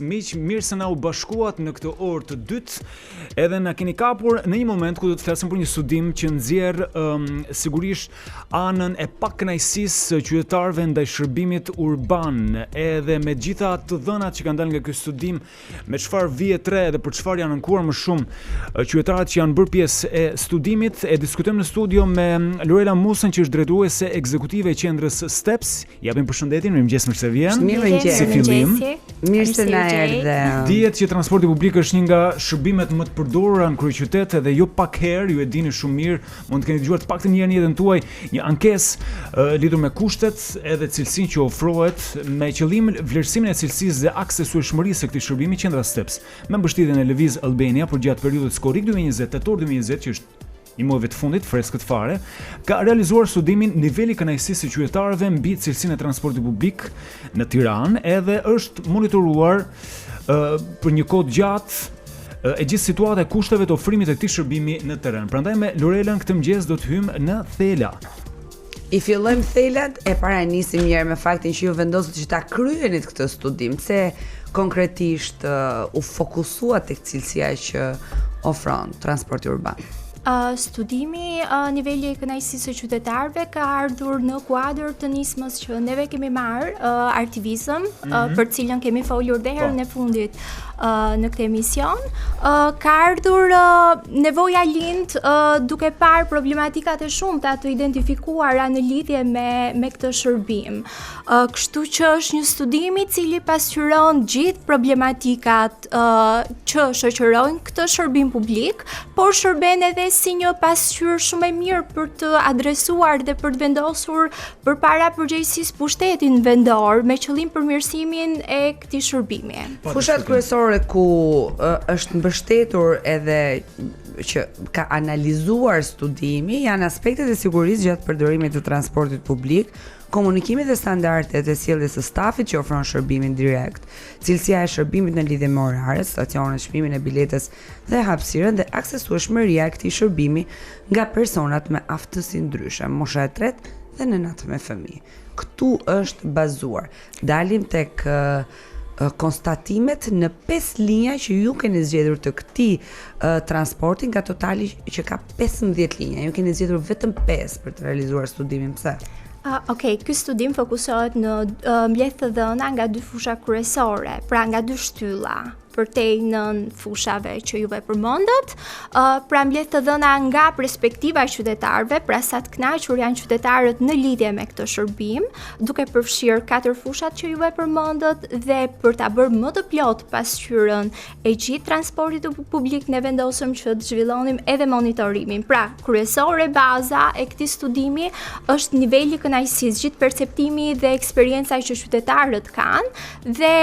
Miq, mirë se na u bashkuat në këtë orë të dytë, edhe na keni kapur në një moment ku do të flasim për një studim që nxjerr sigurisht anën e pakënaqësisë së qytetarëve ndaj shërbimit urban, edhe me gjitha të dhënat që kanë dalë nga ky studim, me çfarë vihet re dhe për çfarë janë ankuar më shumë qytetarët që janë bërë pjesë e studimit. E diskutojmë në studio me Lorela Musën, që është drejtuese ekzekutive e qendrës STEPS. Japim përshëndetjen, mirëmëngjes, mirë se vjen. Mirëmëngjes. Si fillim. Mirë se na erdhe. Dihet që transporti publik është një nga shërbimet më të përdorura në kryeqytet, edhe jo pak herë, ju e dini shumë mirë, mund të keni dëgjuar të paktën një herë në jetën tuaj një ankesë lidhur me kushtet edhe cilësinë që ofrohet, me qëllim vlerësimin e cilësisë dhe aksesueshmërisë së këtij shërbimi. Qendra STEPS, me mbështetjen e Lviz Albania për gjatë periudhës korrik 2020-tetor 2020, që është një muajve të fundit, freskët fare, ka realizuar studimin niveli kënaqësisë së qytetarëve mbi cilësinë e transportit publik në Tiranë, edhe është monitoruar për një kohë gjatë e gjithë situata e kushteve të ofrimit të këtij shërbimi në terren. Prandaj me Lorelën këtë mëngjes do të hymë në thela. I fillojmë thelat e para nisim njëherë me faktin që ju vendosët që ta kryenit këtë studim, se konkretisht u fokusua tek cilësia që ofron transporti urban. Studimi niveli i kënaqësisë së qytetarëve ka ardhur në kuadër të nismës që neve kemi marrë, Artivizëm, për cilën kemi folur dhe herën e fundit në këtë emision. Ka ardhur nevoja lind duke parë problematikat e shumta të identifikuara në lidhje me këtë shërbim. Kështu që është një studim i cili pasqyron gjithë problematikat që shoqërojnë këtë shërbim publik, por shërben edhe si një pasqyrë shumë e mirë për të adresuar dhe për të vendosur përpara përgjegjësisë pushtetin vendor me qëllim përmirësimin e këtij shërbimi. Fushat kryesore ku është mbështetur edhe që ka analizuar studimi janë aspektet e sigurisë gjatë përdorimit të transportit publik, komunikimi dhe standardet e sjelljes së stafit që ofron shërbimin direkt, cilësia e shërbimit në lidhje me oraret, stacionet, çmimin e biletës dhe hapësirën dhe aksesueshmëria e këtij shërbimi nga personat me aftësi ndryshe, mosha e tretë dhe nënat me fëmijë. Këtu është bazuar. Dalim tek konstatimet në 5 linja që ju keni zgjedhur të këtij transporti nga totali që ka 15 linja. Ju keni zgjedhur vetëm 5 për të realizuar studimin. Pse? Ky studim fokusohet në mbledh të dhëna nga 2 fusha kryesore, pra nga 2 shtylla, përtej nën fushave që juve përmendët, pra mbledh të dhëna nga perspektiva e qytetarëve, pra sa të kënaqur janë qytetarët në lidhje me këtë shërbim, duke përfshirë 4 fushat që juve përmendët, dhe për ta bërë më të plot pasqyrën e gjithë transportit publik, ne vendosëm që të zhvillonim edhe monitorimin. Pra, kryesore baza e këtij studimi është niveli kënaqësisë, gjithë perceptimi dhe eksperienca që qytetarët kanë, dhe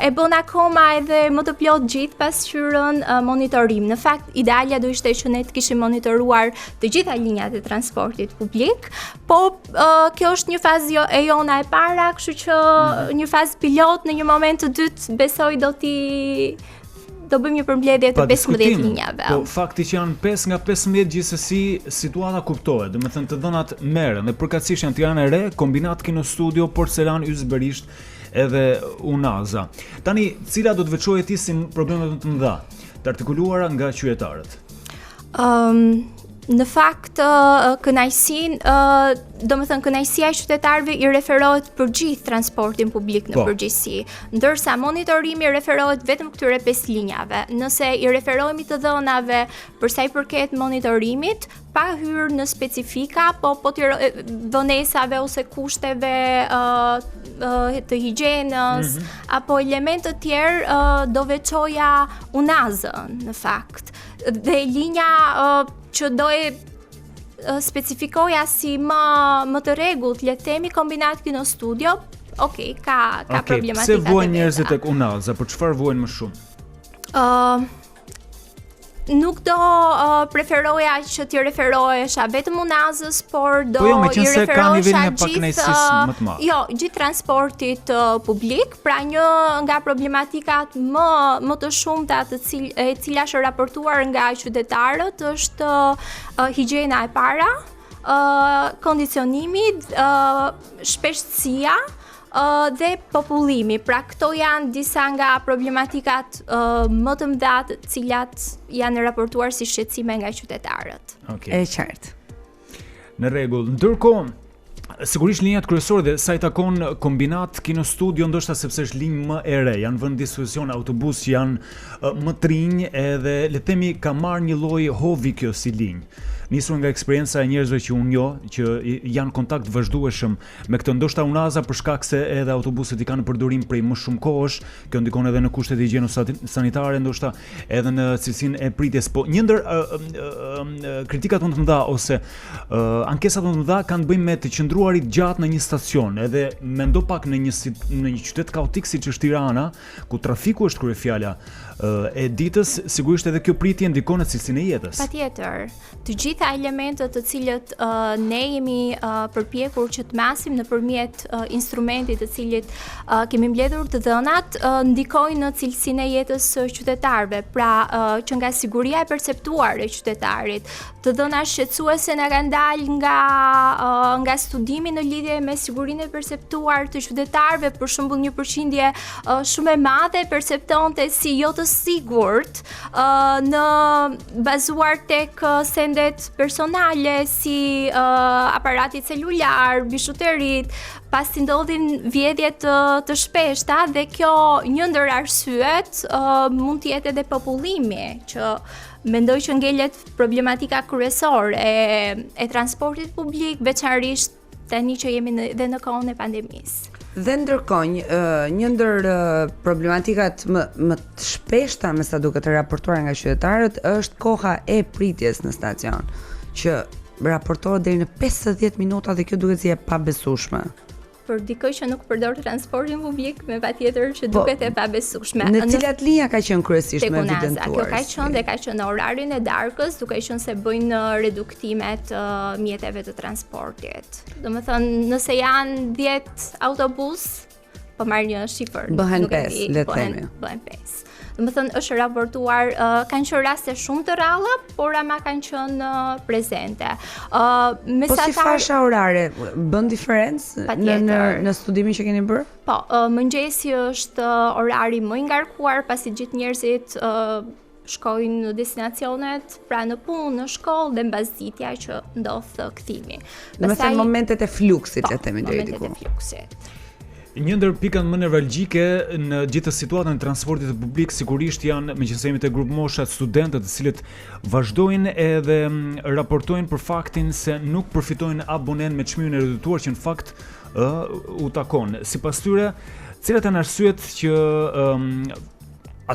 e bën akoma edhe më të plot gjithë pasqyrën monitorim. Në fakt, idealja do ishte që ne të kishim monitoruar të gjitha linjat e transportit publik, po kjo është një fazë e jona e para, kështu që një fazë pilot në një moment të dytë besoj do bëjmë një përmbledhje të 15 linjave. Po fakti që janë 5 nga 15, gjithsesi situata kuptohet. Domethënë të dhënat merren dhe përkatësisht janë Tirana e Re, kombinat Kino Studio, Porcelan, Yz Berisht edhe Unaza. Tani, cila do të veçoje ti si problemet më të mëdha të artikuluara nga qytetarët? Në fakt, kënaqësia e qytetarëve i referohet për gjithë transportin publik në përgjithësi, ndërsa monitorimi referohet vetëm këtyre 5 linjave. Nëse i referohemi të dhënave për sa i përket monitorimit, pa hyrë në specifika, po vonesave ose kushteve të higjienës, apo elemente të tjerë, do veçoja Unazën në fakt. Dhe linja që do e specifikoja si më të rregullt, le të themi kombinat Kino Studio, ka problematika. Pse vuajnë njerëzit tek Unaza? Për çfarë vuajnë më shumë? Nuk do preferoja që t'i referohesha vetëm Unazës, por do i referohesha gjithë transportit publik, pra një nga problematikat më të shumta e cila është raportuar nga qytetarët është higjiena e para, kondicionimi, shpeshtësia, dhe popullimi. Pra këto janë disa nga problematikat më të mëdha të cilat janë raportuar si shqetësime nga qytetarët. Okay. E qartë. Në rregull. Ndërkohë, sigurisht linjat kryesore dhe sa i takon kombinat Kino Studio, ndoshta sepse është linjë më e re, janë vënë diskusion autobus janë më të rinj edhe le të themi ka marrë një lloj hovi kjo si linjë. Nisur nga eksperienca e njerëzve që unë njoh, që janë kontakt vazhdueshëm me këtë, ndoshta unaza për shkak se edhe autobuset i kanë në përdorim prej më shumë kohësh, kjo ndikon edhe në kushtet e higjienës sanitare, ndoshta edhe në cilësinë e pritjes. Po një ndër kritikat më të mëdha ose ankesat më të mëdha kanë të bëjnë me të qëndruarit gjatë në një stacion, edhe mendo pak në një qytet kaotik siç është Tirana, ku trafiku është kryefjala e ditës, sigurisht edhe kjo pritje ndikon në cilësinë e jetës. Patjetër. Të gjitha elementet të cilët ne jemi përpjekur që të masim nëpërmjet instrumentit të cilit kemi mbledhur të dhënat, ndikojnë në cilësinë e jetës së qytetarëve. Pra, që nga siguria e perceptuar e qytetarit, të dhëna shqetësuese na kanë dalë nga studimi në lidhje me sigurinë e perceptuar të qytetarëve, për shembull një përqindje shumë e madhe perceptonte si jo të sigurt në bazuar tek sendet personale si aparati celular, bishuterit, pasi ndodhin vjedhje të shpeshta dhe kjo një ndër arsyet mund të jetë edhe popullimi, që mendoj që ngelet problematika kryesore e transportit publik, veçanërisht tani që jemi edhe në kohën e pandemisë. Dhe ndërkohë, një ndër problematikat më të shpeshta me sa duket të raportuar nga qytetarët është koha e pritjes në stacion, që raportohet deri në 50 minuta dhe kjo duket si e pabesueshme. Për dikoj që nuk përdor transportin publik, me patjetër që duket e pabesueshme. Në cilat linja ka qenë kryesisht më evidentuar? Kjo ka qenë dhe ka qenë në orarin e darkës, duke qenë se bëjnë reduktimet mjeteve të transportit. Domethënë, nëse janë 10 autobus, po marr një shifër, bëhen 5, le të themi. Bëhen 5. Domethënë është raportuar, kanë qenë raste shumë të rralla, por ama kanë qenë prezente. Po si fasha orare bën diferencë në studimin që keni bërë? Po, mëngjesi është orari më i ngarkuar, pasi gjithë njerëzit shkojnë në destinacionet, pra në punë, në shkollë dhe mbasditja që ndodh kthimi. Domethënë momentet e fluksit, le të themi deri diku. Momentet e fluksit. Një ndër pikat më nevralgjike në gjithë situatën e transportit publik sigurisht janë, meqense jemi te grup moshat, studentët, të cilët vazhdojnë edhe raportojnë për faktin se nuk përfitojnë abonen me çmimin e redutuar që në fakt u takon. Sipas tyre, cilat janë arsyet që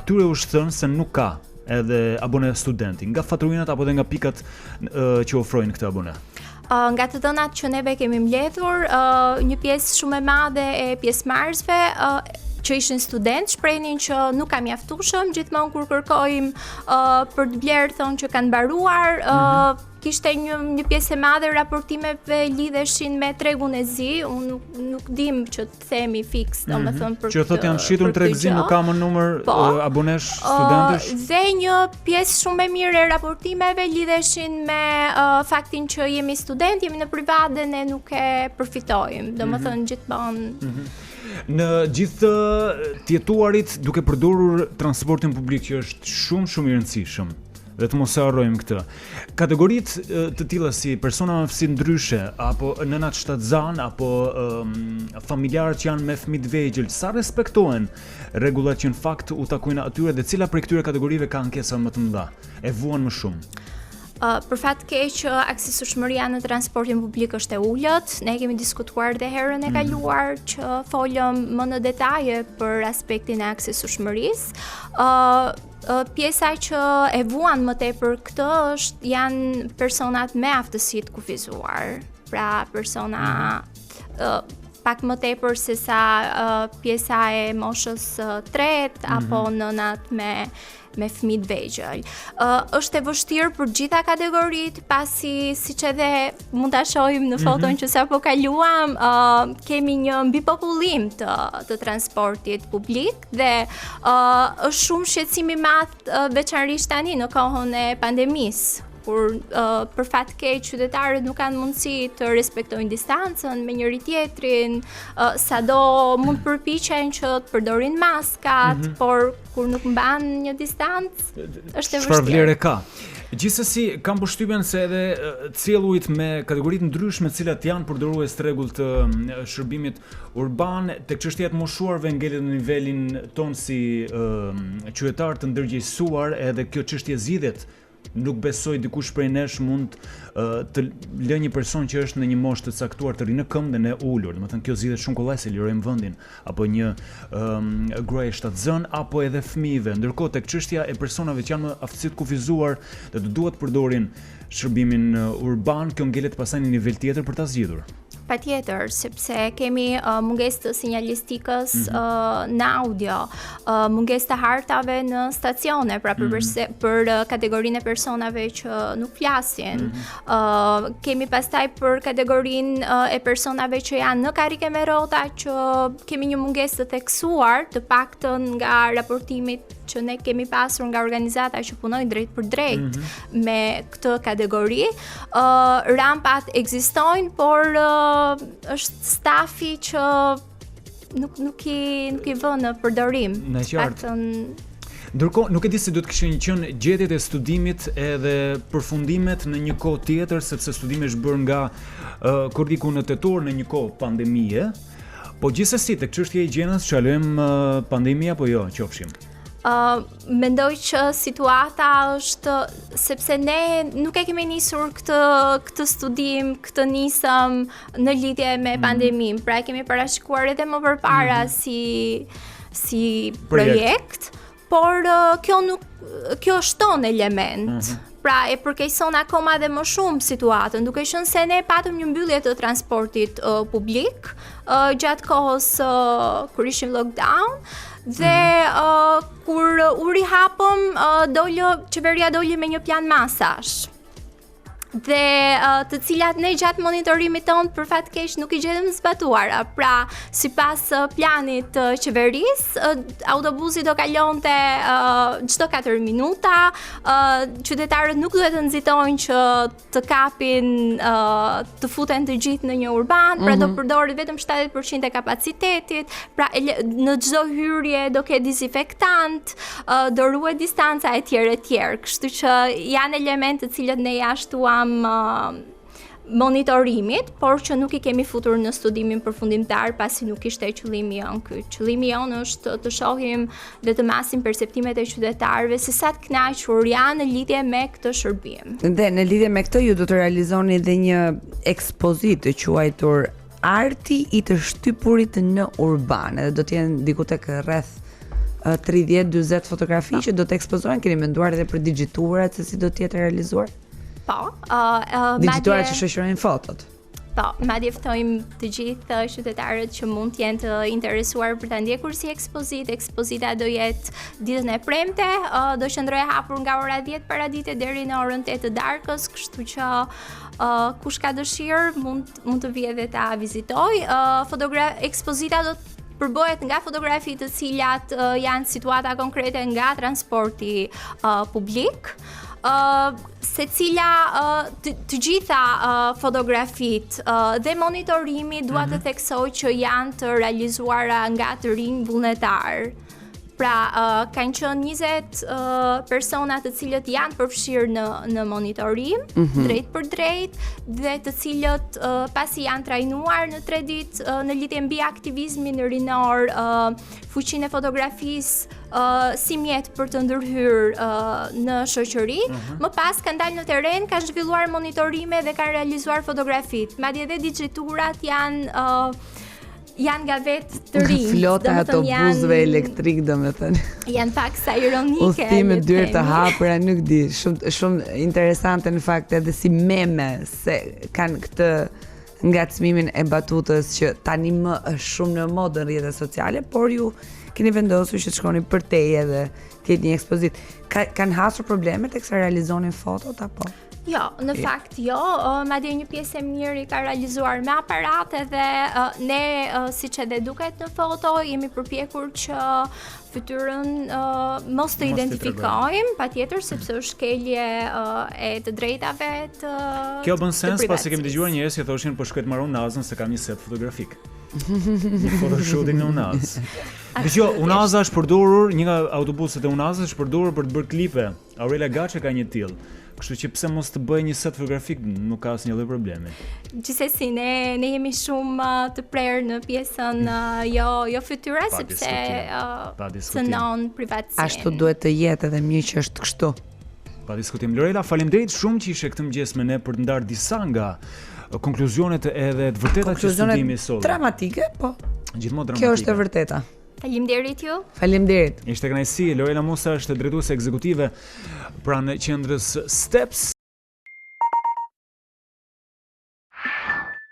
atyre u shthën se nuk ka edhe abone studenti, nga faturinat apo edhe nga pikat që ofrojnë këtë abone? Nga të dhënat që neve kemi mbledhur, një pjesë shumë e madhe e pjesëmarrësve që ishin student shprehin që nuk ka mjaftueshëm, gjithmonë kur kërkojmë për të blerë thonë që kanë mbaruar, kishte një pjesë e madhe raportimeve lidheshin me tregun e zi, unë nuk dim që të themi fiks, domethënë për që thotë janë shitur në treg zi, nuk ka më numër abonesh studentesh. Dhe një pjesë shumë e mirë e raportimeve lidheshin me faktin që jemi student, jemi në privat dhe ne nuk e përfitojmë, domethënë gjithmonë. Në gjithë të jetuarit duke përdorur transportin publik që është shumë i rëndësishëm, dhe të mos e harrojmë këtë. Kategoritë të tilla si persona me aftësi ndryshe, apo nënat shtatzan, apo familjarët që janë me fëmijë të vegjël, sa respektohen rregullat që në fakt u takojnë atyre dhe cila prej këtyre kategorive ka ankesa më të mëdha, e vuan më shumë? Për fat keq, aksesueshmëria në transportin publik është e ulët. Ne kemi diskutuar dhe herën e kaluar që folëm më në detaje për aspektin e aksesueshmërisë. Pjesa që e vuan më tepër këtë janë personat me aftësi të kufizuar. Pra persona pak më tepër se sa pjesa e moshës tretë apo nënat me fëmijë të vegjël. Është e vështirë për gjitha kategoritë, pasi siç edhe mund ta shohim në foton që sapo kaluam, kemi një mbipopullim të transportit publik dhe është shumë shqetësim i madh veçanërisht tani në kohën e pandemisë, kur për fat keq qytetarët nuk kanë mundësi të respektojnë distancën me njëri tjetrin, sado mund përpiqen që të përdorin maskat, por kur nuk mban një distancë, është e vështirë. Çfarë vlerë ka? Gjithsesi, kam përshtypjen se edhe cellujt me kategoritë ndryshme të cilat janë përdorues të rregull të shërbimit urban, tek çështja e moshuarve ngelet në nivelin ton si qytetar të ndërgjegjësuar, edhe kjo çështje zgjidhet. Nuk besoj dikush prej nesh mund të lë një person që është në një moshë të caktuar të rinë në këmbë dhe në ulur. Domethënë kjo zgjidhet shumë kollaj se lirojmë vendin, apo një gruaje shtatzën apo edhe fëmijëve. Ndërkohë tek çështja e personave që janë më aftësi të kufizuar dhe të duhet përdorin shërbimin urban, kjo ngelet pastaj në nivel tjetër për ta zgjidhur. Patjetër, sepse kemi mungesë të sinjalistikës në audio, mungesë të hartave në stacione, pra për kategorinë e personave që nuk flasin. Kemi pastaj për kategorinë e personave që janë në karrike me rrota, që kemi një mungesë të theksuar, të paktën nga raportimit që ne kemi pasur nga organizata që punojnë drejt për drejt me këtë kategori. Rampat ekzistojnë, por është stafi që nuk i vë në përdorim. Në qartë. Ndërkohë, nuk e di se do të kishin qenë gjetjet e studimit edhe përfundimet në një kohë tjetër, sepse studimi është bërë nga kurriku në tetor në një kohë pandemie, po gjithsesi tek çështja e higjienës çalojmë pandemia apo jo, qofshim. Mendoj që situata është, sepse ne nuk e kemi nisur këtë studim, këtë nisëm në lidhje me pandemin, pra e kemi parashikuar edhe më përpara si projekt, por kjo shton element. Pra e përkeqëson akoma dhe më shumë situatën, duke qenë se ne patëm një mbyllje të transportit publik gjatë kohës kur ishim lockdown. Dhe kur u rihapëm, qeveria doli me një plan masash. Dhe të cilat ne gjatë monitorimit tonë për fat keq nuk i gjetëm zbatuara. Pra, sipas planit të qeverisë, autobusi do kalonte çdo 4 minuta, qytetarët nuk duhet të nxitojnë që të kapin, të futen të gjithë në një urban, pra do përdoret vetëm 70% e kapacitetit, pra në çdo hyrje do ketë dezinfektant, do ruhet distanca e tjerë. Kështu që janë elemente të cilët ne jashtuam monitorimit, por që nuk i kemi futur në studimin përfundimtar pasi nuk ishte qëllimi jon ky. Qëllimi jon është të shohim dhe të masim perceptimet e qytetarëve se sa të kënaqur janë në lidhje me këtë shërbim. Dhe në lidhje me këtë ju do të realizoni edhe një ekspozitë të quajtur Arti i të shtypurit në urban, edhe do të jenë diku tek rreth 30-40 fotografi që do të ekspozohen. Keni menduar edhe për digjiturat se si do të jetë realizuar? Po, digjituara që shoqërojnë fotot. Po, madje ftojmë të gjithë qytetarët që mund të jenë të interesuar për ta ndjekur si ekspozitë. Ekspozita do jetë ditën e premte, do qëndrojë hapur nga ora 10 paradite deri në orën 8 të darkës, kështu që kush ka dëshirë mund të vijë dhe ta vizitojë. Ekspozita do përbohet nga fotografi të cilat janë situata konkrete nga transporti publik. Të gjitha fotografitë dhe monitorimi dua të theksoj që janë të realizuara nga të rinj vullnetar. Pra, kanë qenë 20 persona të cilët janë përfshirë në monitorim, drejt për drejt, dhe të cilët pasi janë trajnuar në 3 ditë në lidhje mbi aktivizmin rinor, fuqinë e fotografisë si mjet për të ndërhyrë në shoqëri, më pas kanë dalë në terren, kanë zhvilluar monitorime dhe kanë realizuar fotografitë. Madje edhe digjiturat janë nga vetë të rinj. Flota autobusëve elektrik, domethënë. Janë pak sa ironike. Udhëtime dyert të hapura, nuk di, shumë interesante në fakt edhe si meme se kanë këtë ngacmimin e batutës që tani më është shumë në modë në rrjetet sociale, por ju keni vendosur që të shkoni përtej edhe të jetë një ekspozitë. Kanë hasur probleme teksa realizonin fotot apo? Jo, në fakt jo, madje një pjesë e mirë i ka realizuar me aparat edhe ne siç edhe duket në foto jemi përpjekur që fytyrën mos të identifikojmë, patjetër sepse është shkelje e të drejtave të Kjo bën sens pasi kemi dëgjuar njerëz që thoshin po shkoj të marrë Unazën se kam një set fotografik. Një photoshooting në Unaz. Dgjoj, Unaza është përdorur, një nga autobuset e Unazës është përdorur për të bërë klipe. Aurela Gaçe ka një tillë. Kështu që pse mos të bëj një set fotografik, nuk ka asnjë lloj problemi. Gjithsesi ne jemi shumë të prerë në pjesën jo fytyra sepse cënon privatësinë. Ashtu duhet të jetë edhe mirë që është kështu. Pa diskutim. Lorela, faleminderit shumë që ishe këtë mëngjes me ne për të ndarë disa nga konkluzionet edhe të vërteta që studimi sot. Dramatike, po. Gjithmonë dramatike. Kjo është e vërteta. Faleminderit ju. Faleminderit. Ishte kënaqësi. Lorela Musa është drejtuese ekzekutive pranë qendrës Steps.